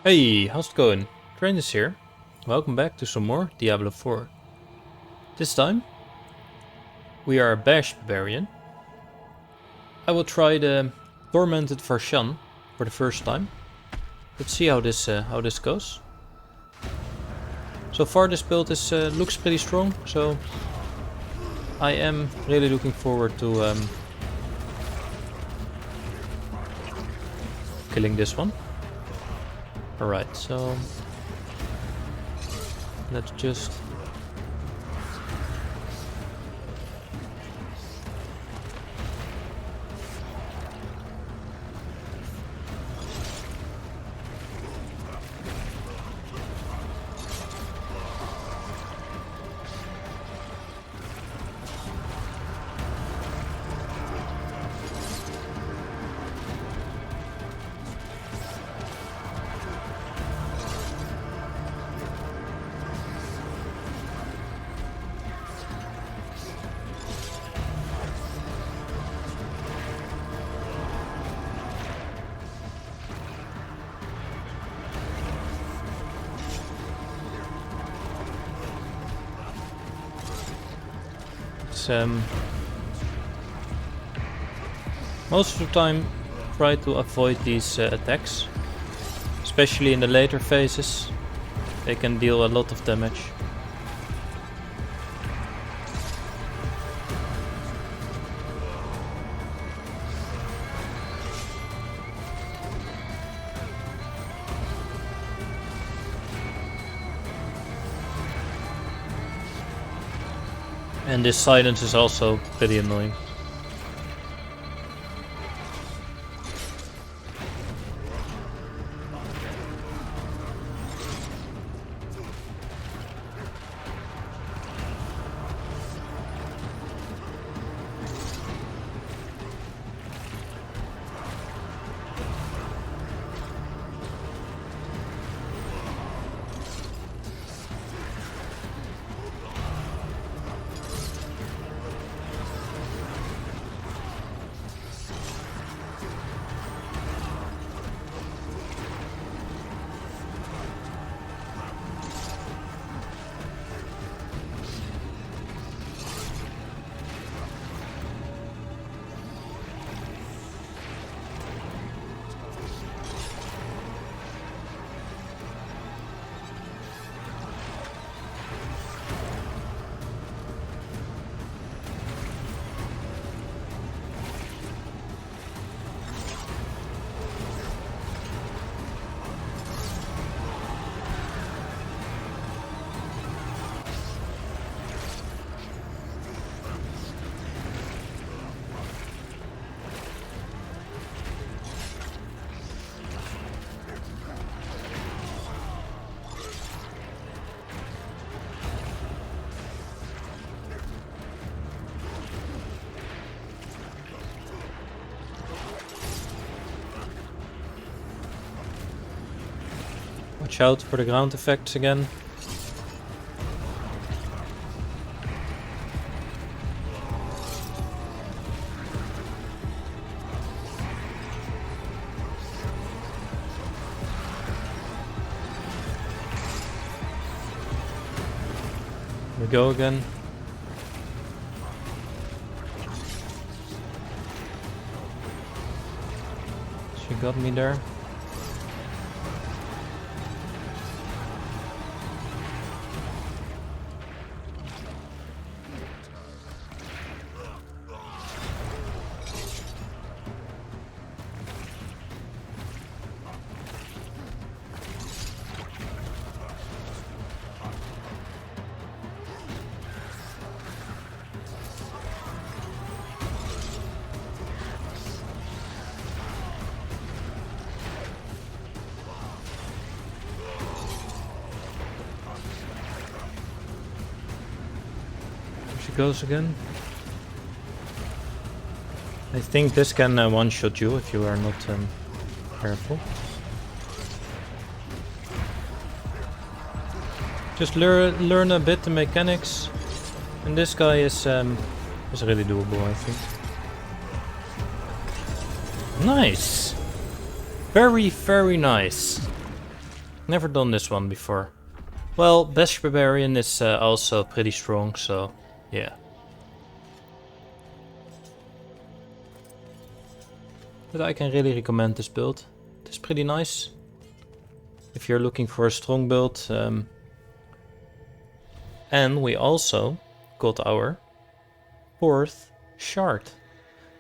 Hey, how's it going? Dranus here. Welcome back to some more Diablo IV. This time, we are a bash Barbarian. I will try the Tormented Varshan for the first time. Let's see how this goes. So far this build is looks pretty strong, so I am really looking forward to killing this one. Alright, so let's just most of the time try to avoid these attacks, especially in the later phases. They can deal a lot of damage. And this silence is also pretty annoying. Watch out for the ground effects again. Here we go again. She got me there. Goes again. I think this can one-shot you if you are not careful. Just learn a bit the mechanics, and this guy is really doable, I think. Nice, very nice. Never done this one before. Well, Bash Barbarian is also pretty strong, so yeah. But I can really recommend this build. It's pretty nice. If you're looking for a strong build. And we also got our 4th shard.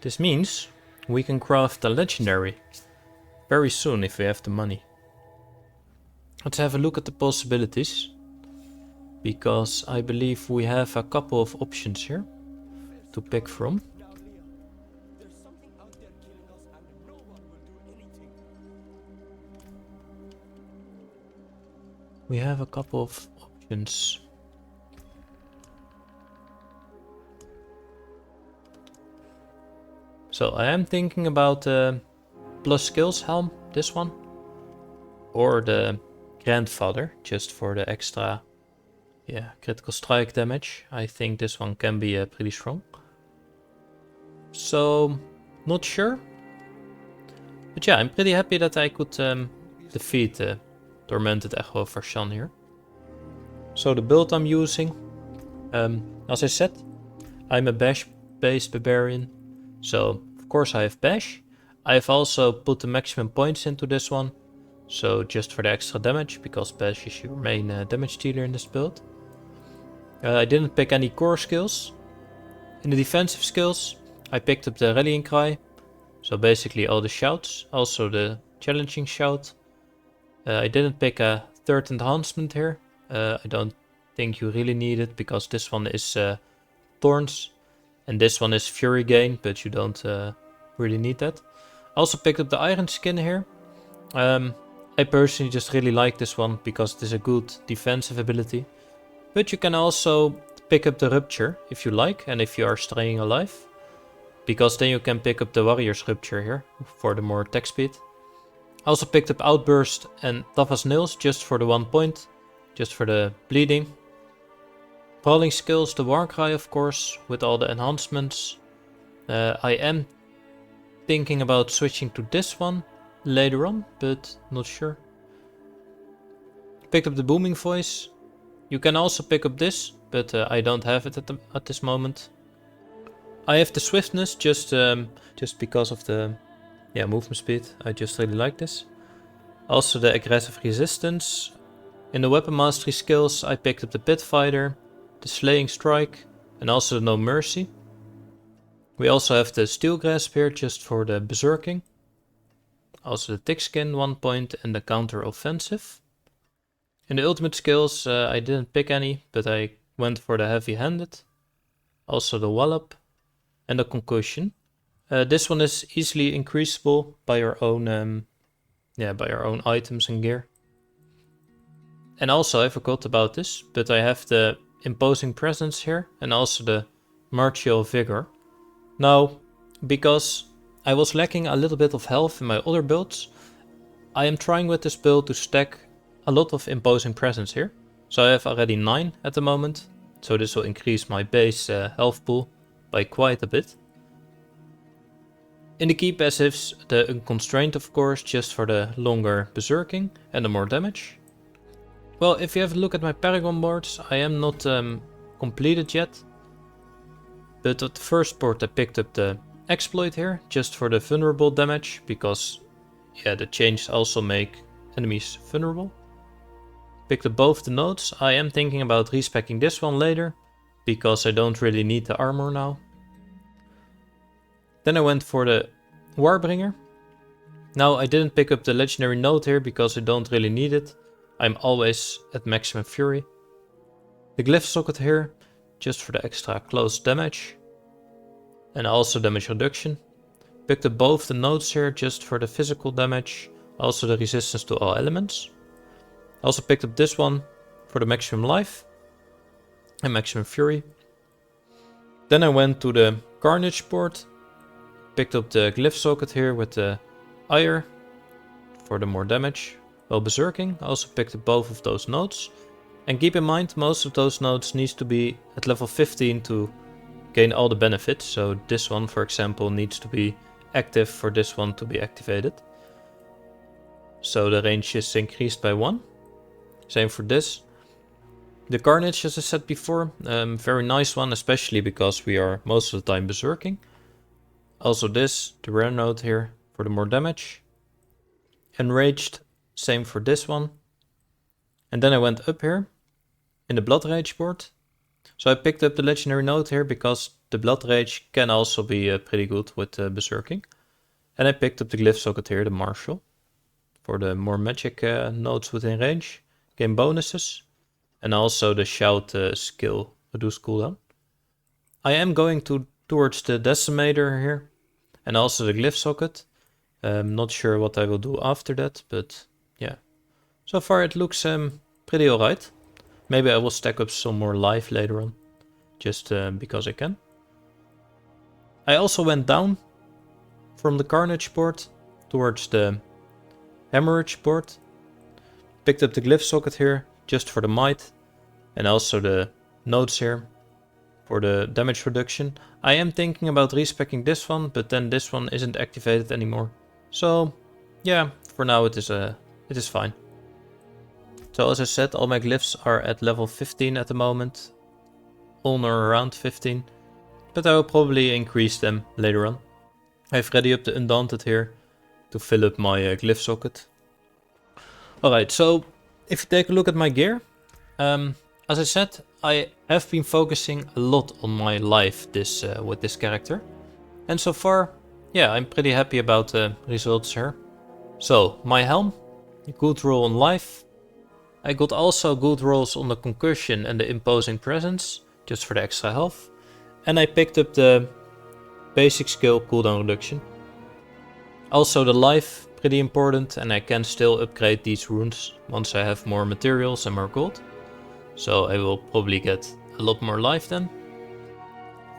This means we can craft a legendary very soon if we have the money. Let's have a look at the possibilities, because I believe we have a couple of options here to pick from. We have a couple of options. So I am thinking about the plus skills helm, this one, or the grandfather, just for the extra, critical strike damage. I think this one can be pretty strong. So, not sure. But yeah, I'm pretty happy that I could defeat the Tormented Echo of Varshan here. So the build I'm using, as I said, I'm a bash-based barbarian. So of course I have bash. I've also put the maximum points into this one. So just for the extra damage, because bash is your main damage dealer in this build. I didn't pick any core skills. In the defensive skills, I picked up the rallying cry. So basically all the shouts, also the challenging shout. I didn't pick a 3rd enhancement here. I don't think you really need it, because this one is Thorns. And this one is Fury Gain, but you don't really need that. I also picked up the Iron Skin here. I personally just really like this one, because it is a good defensive ability. But you can also pick up the Rupture if you like, and if you are staying alive. Because then you can pick up the Warrior's Rupture here, for the more attack speed. I also picked up Outburst and Tough as Nails, just for the 1 point. Just for the bleeding. Brawling skills, the Warcry of course, with all the enhancements. I am thinking about switching to this one later on, but not sure. Picked up the Booming Voice. You can also pick up this, but I don't have it at this moment. I have the Swiftness just because of the movement speed. I just really like this. Also the Aggressive Resistance. In the Weapon Mastery skills I picked up the Pit Fighter, the Slaying Strike, and also the No Mercy. We also have the Steel Grasp here, just for the Berserking. Also the Thick Skin 1 point and the Counter Offensive. In the ultimate skills I didn't pick any, but I went for the Heavy Handed. Also the Wallop and the Concussion. This one is easily increasable by your own items and gear. And also I forgot about this, but I have the Imposing Presence here and also the Martial Vigor. Now, because I was lacking a little bit of health in my other builds, I am trying with this build to stack a lot of Imposing Presence here. So I have already 9 at the moment, so this will increase my base health pool by quite a bit. In the key passives, the Unconstrained of course, just for the longer berserking and the more damage. Well, if you have a look at my Paragon boards, I am not completed yet. But at the first board I picked up the Exploit here, just for the vulnerable damage, because the chains also make enemies vulnerable. Picked up both the nodes. I am thinking about respecking this one later, because I don't really need the armor now. Then I went for the Warbringer. Now I didn't pick up the legendary node here because I don't really need it. I'm always at maximum fury. The Glyph socket here, just for the extra close damage. And also damage reduction. Picked up both the nodes here just for the physical damage. Also the resistance to all elements. Also picked up this one for the maximum life. And maximum fury. Then I went to the Carnage board. Picked up the Glyph socket here with the Ire for the more damage. While berserking, I also picked up both of those nodes. And keep in mind, most of those nodes needs to be at level 15 to gain all the benefits. So this one, for example, needs to be active for this one to be activated. So the range is increased by 1. Same for this. The Carnage, as I said before, very nice one, especially because we are most of the time berserking. Also this, the rare node here, for the more damage. Enraged, same for this one. And then I went up here, in the Blood Rage board. So I picked up the legendary node here, because the Blood Rage can also be pretty good with berserking. And I picked up the glyph socket here, the Martial, for the more magic nodes within range. Gain bonuses. And also the shout skill, reduce cooldown. I am going towards the decimator here. And also the glyph socket. Not sure what I will do after that, but yeah. So far it looks pretty alright. Maybe I will stack up some more life later on. Just because I can. I also went down from the Carnage board towards the Hemorrhage board. Picked up the glyph socket here, just for the might. And also the nodes here for the damage reduction. I am thinking about respecking this one, but then this one isn't activated anymore. So yeah, for now it is fine. So as I said, all my glyphs are at level 15 at the moment. On or around 15. But I will probably increase them later on. I've ready up the Undaunted here to fill up my glyph socket. Alright, so if you take a look at my gear. As I said, I have been focusing a lot on my life with this character. And so far, yeah, I'm pretty happy about the results here. So, my helm, good roll on life. I got also good rolls on the concussion and the imposing presence, just for the extra health. And I picked up the basic skill cooldown reduction. Also the life, pretty important, and I can still upgrade these runes once I have more materials and more gold. So I will probably get a lot more life then.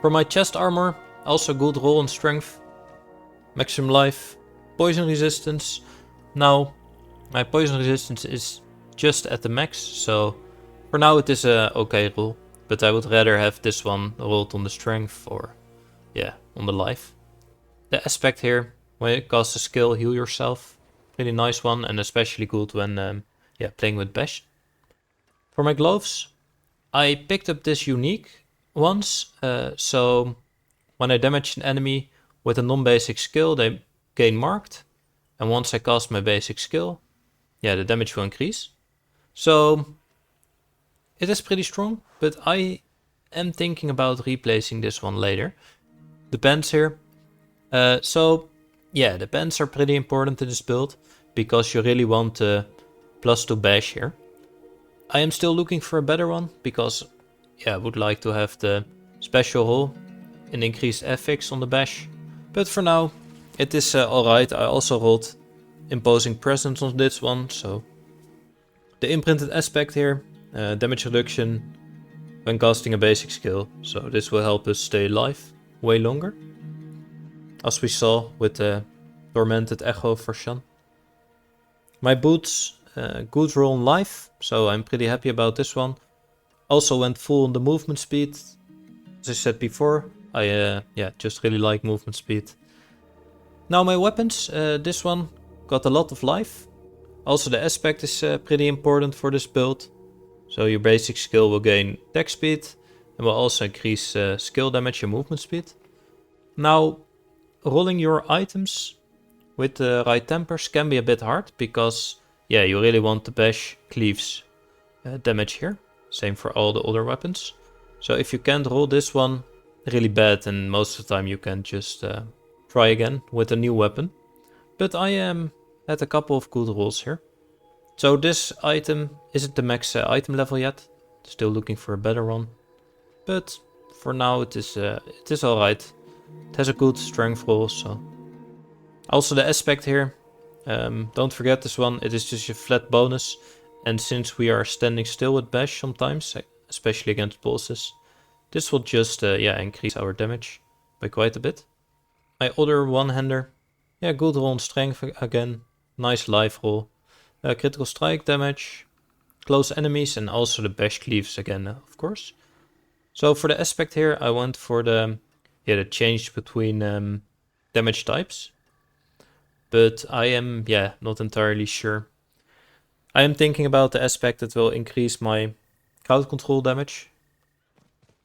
For my chest armor, also good roll on strength. Maximum life, poison resistance. Now, my poison resistance is just at the max, so for now it is a okay roll. But I would rather have this one rolled on the strength or, yeah, on the life. The aspect here, when you cast a skill, heal yourself. Pretty nice one, and especially good when playing with Bash. For my gloves, I picked up this unique ones. So when I damage an enemy with a non-basic skill, they gain marked. And once I cast my basic skill, yeah, the damage will increase. So it is pretty strong, but I am thinking about replacing this one later. The pants here. So yeah, the pants are pretty important in this build, because you really want +2 bash here. I am still looking for a better one, because yeah, I would like to have the special hull and increased FX on the bash. But for now, it is alright. I also rolled imposing presence on this one, so the imprinted aspect here, damage reduction when casting a basic skill. So this will help us stay alive way longer, as we saw with the Tormented Echo Varshan. My boots, good roll on life, so I'm pretty happy about this one. Also went full on the movement speed. As I said before, I just really like movement speed. Now my weapons, this one got a lot of life. Also the aspect is pretty important for this build. So your basic skill will gain attack speed and will also increase skill damage and movement speed. Now rolling your items with the right tempers can be a bit hard, because yeah, you really want the bash cleaves damage here. Same for all the other weapons. So if you can't roll this one really bad, and most of the time you can just try again with a new weapon. But I had a couple of good rolls here. So this item isn't the max item level yet. Still looking for a better one. But for now it is alright. It has a good strength roll, so. Also the aspect here. Don't forget this one, it is just a flat bonus. And since we are standing still with bash sometimes, especially against bosses, this will just increase our damage by quite a bit. My other one-hander, yeah, good roll on strength again, nice life roll. Critical strike damage, close enemies, and also the bash cleaves again, of course. So for the aspect here, I went for the change between damage types. But I am, not entirely sure. I am thinking about the aspect that will increase my crowd control damage.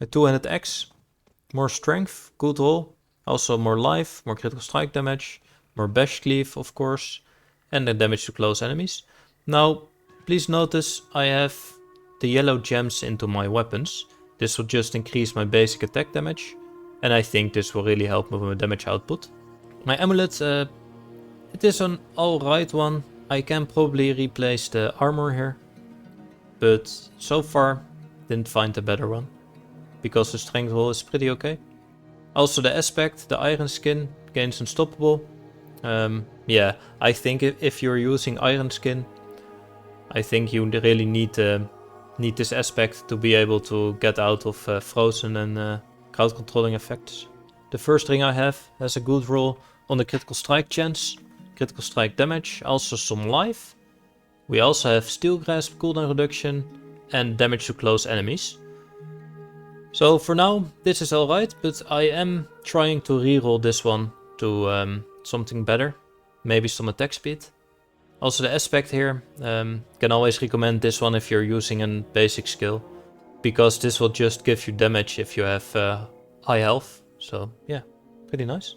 A 200x, more strength, good roll. Also more life, more critical strike damage, more bash cleave of course, and then damage to close enemies. Now, please notice I have the yellow gems into my weapons. This will just increase my basic attack damage, and I think this will really help me with my damage output. My amulet, it is an alright one. I can probably replace the armor here, but so far didn't find a better one, because the strength roll is pretty okay. Also the aspect, the iron skin, gains unstoppable. Yeah, I think if you're using iron skin, I think you really need this aspect to be able to get out of frozen and crowd controlling effects. The first ring I have has a good roll on the critical strike chance, critical strike damage, also some life. We also have steel grasp cooldown reduction and damage to close enemies. So for now this is alright, but I am trying to reroll this one to something better, maybe some attack speed. Also the aspect here, can always recommend this one if you're using a basic skill, because this will just give you damage if you have high health. So yeah, pretty nice.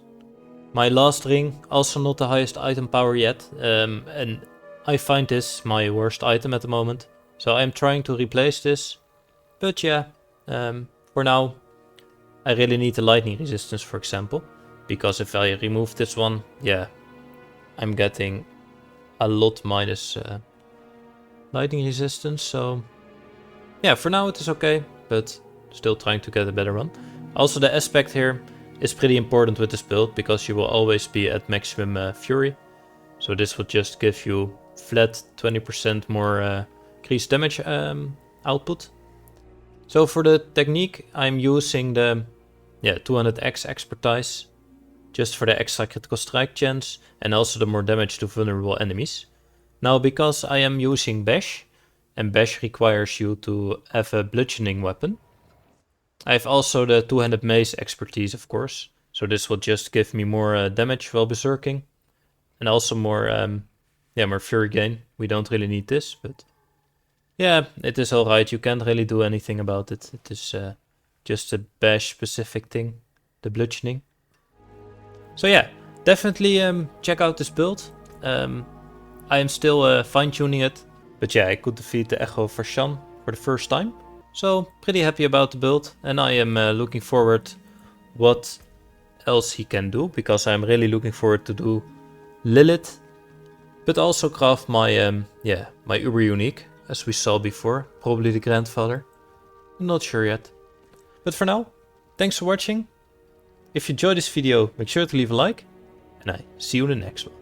My last ring, also not the highest item power yet, and I find this my worst item at the moment. So I'm trying to replace this, but yeah, for now I really need the lightning resistance, for example, because if I remove this one, yeah, I'm getting a lot minus lightning resistance. So yeah, for now it is okay, but still trying to get a better one. Also the aspect here is pretty important with this build, because you will always be at maximum fury. So this will just give you flat 20% more increased damage output. So for the technique I'm using the 200x expertise, just for the extra critical strike chance and also the more damage to vulnerable enemies. Now because I am using bash, and bash requires you to have a bludgeoning weapon, I have also the two-handed mace expertise of course, so this will just give me more damage while berserking, and also more more fury gain. We don't really need this, but yeah, it is alright, you can't really do anything about it. It is just a bash specific thing, the bludgeoning. So yeah, definitely check out this build. I am still fine-tuning it, but yeah, I could defeat the Echo Varshan for the first time. So pretty happy about the build, and I am looking forward what else he can do, because I'm really looking forward to do Lilith, but also craft my my Uber Unique, as we saw before, probably the Grandfather. I'm not sure yet. But for now, thanks for watching. If you enjoyed this video, make sure to leave a like, and I see you in the next one.